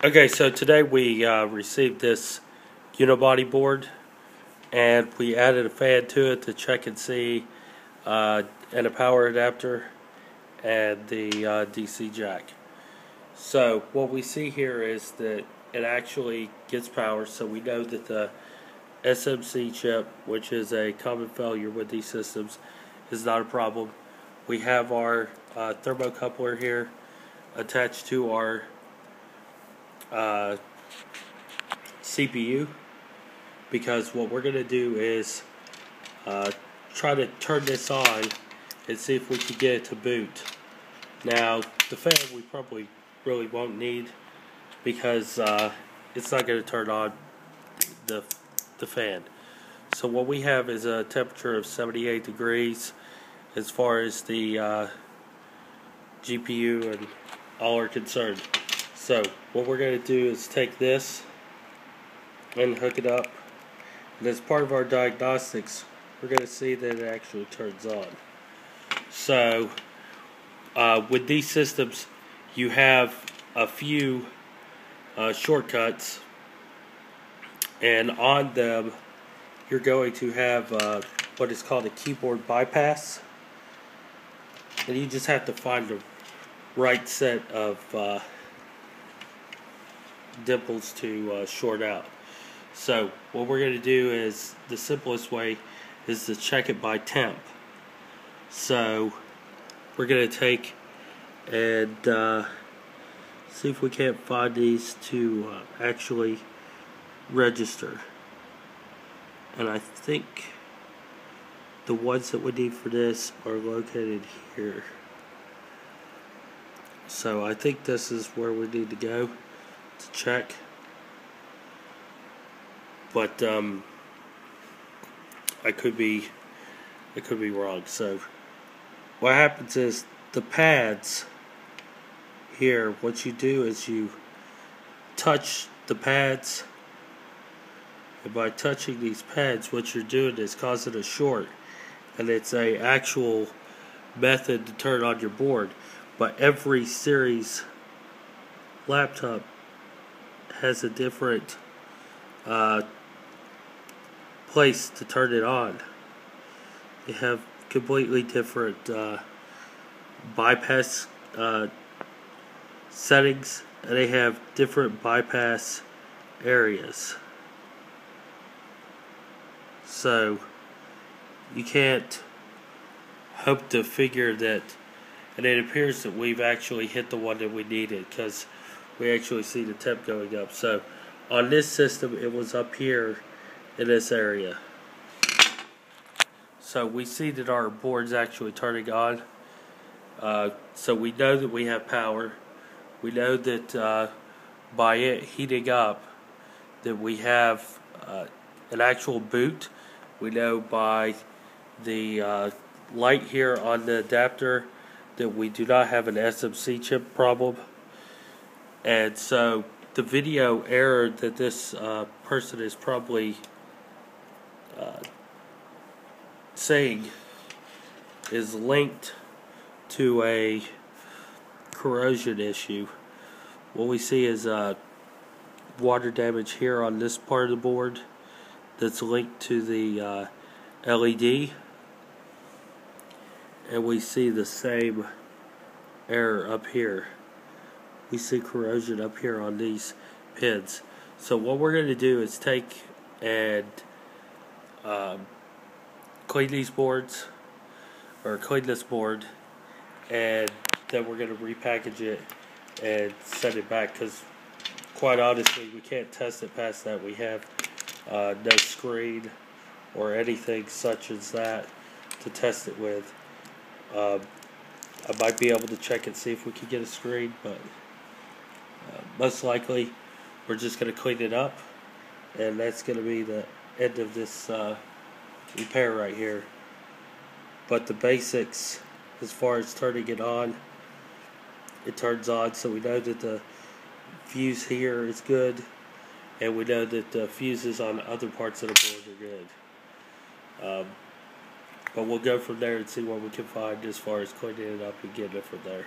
Okay, so today we received this unibody board, and we added a fan to it to check and see, and a power adapter and the DC jack. So what we see here is that it actually gets power, so we know that the SMC chip, which is a common failure with these systems, is not a problem. We have our thermocoupler here attached to our CPU, because what we're going to do is try to turn this on and see if we can get it to boot. Now, the fan we probably really won't need, because it's not going to turn on the fan. So what we have is a temperature of 78 degrees as far as the GPU and all are concerned. So what we're going to do is take this and hook it up, and as part of our diagnostics we're going to see that it actually turns on. So with these systems you have a few shortcuts, and on them you're going to have what is called a keyboard bypass, and you just have to find the right set of dimples to short out. So what we're going to do is, the simplest way is to check it by temp. So we're going to take and see if we can't find these to actually register. And I think the ones that we need for this are located here. So I think this is where we need to go to check, but I could be wrong. So what happens is, the pads here, what you do is you touch the pads, and by touching these pads what you're doing is causing a short, and it's a actual method to turn on your board. But every series laptop has a different place to turn it on. They have completely different bypass settings, and they have different bypass areas. So you can't hope to figure that. And it appears that we've actually hit the one that we needed, because we actually see the temp going up. So on this system it was up here in this area. So we see that our board's actually turning on. So we know that we have power. We know that by it heating up that we have an actual boot. We know by the light here on the adapter that we do not have an SMC chip problem. And so the video error that this person is probably saying is linked to a corrosion issue. What we see is water damage here on this part of the board that's linked to the LED. And we see the same error up here. We see corrosion up here on these pins. So what we're going to do is take and clean these boards, or clean this board, and then we're going to repackage it and send it back, because quite honestly we can't test it past that. We have no screen or anything such as that to test it with. I might be able to check and see if we can get a screen, but most likely we're just going to clean it up, and that's going to be the end of this repair right here. But the basics, as far as turning it on, it turns on, so we know that the fuse here is good, and we know that the fuses on other parts of the board are good. But we'll go from there and see what we can find as far as cleaning it up and getting it from there.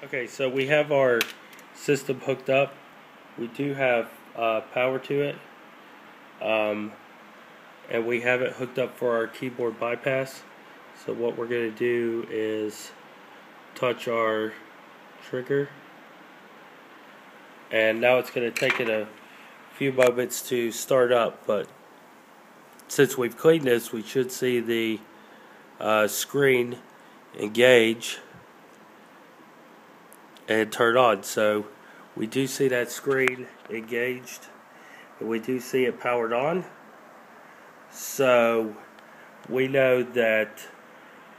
Okay, so we have our system hooked up we do have power to it, and we have it hooked up for our keyboard bypass. So what we're going to do is touch our trigger, and now it's going to take it a few moments to start up, but since we've cleaned this, we should see the screen engage and turn on. So we do see that screen engaged, and we do see it powered on. So we know that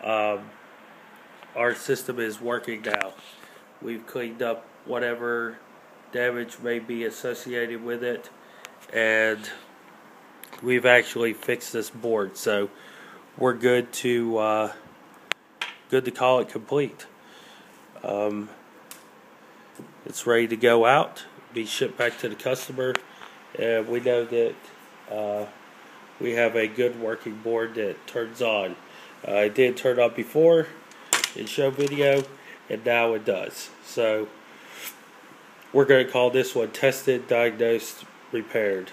our system is working now. We've cleaned up whatever damage may be associated with it, and we've actually fixed this board. So we're good to call it complete. It's ready to go out, be shipped back to the customer, and we know that we have a good working board that turns on. It did turn on before in show video, and now it does. So we're going to call this one tested, diagnosed, repaired.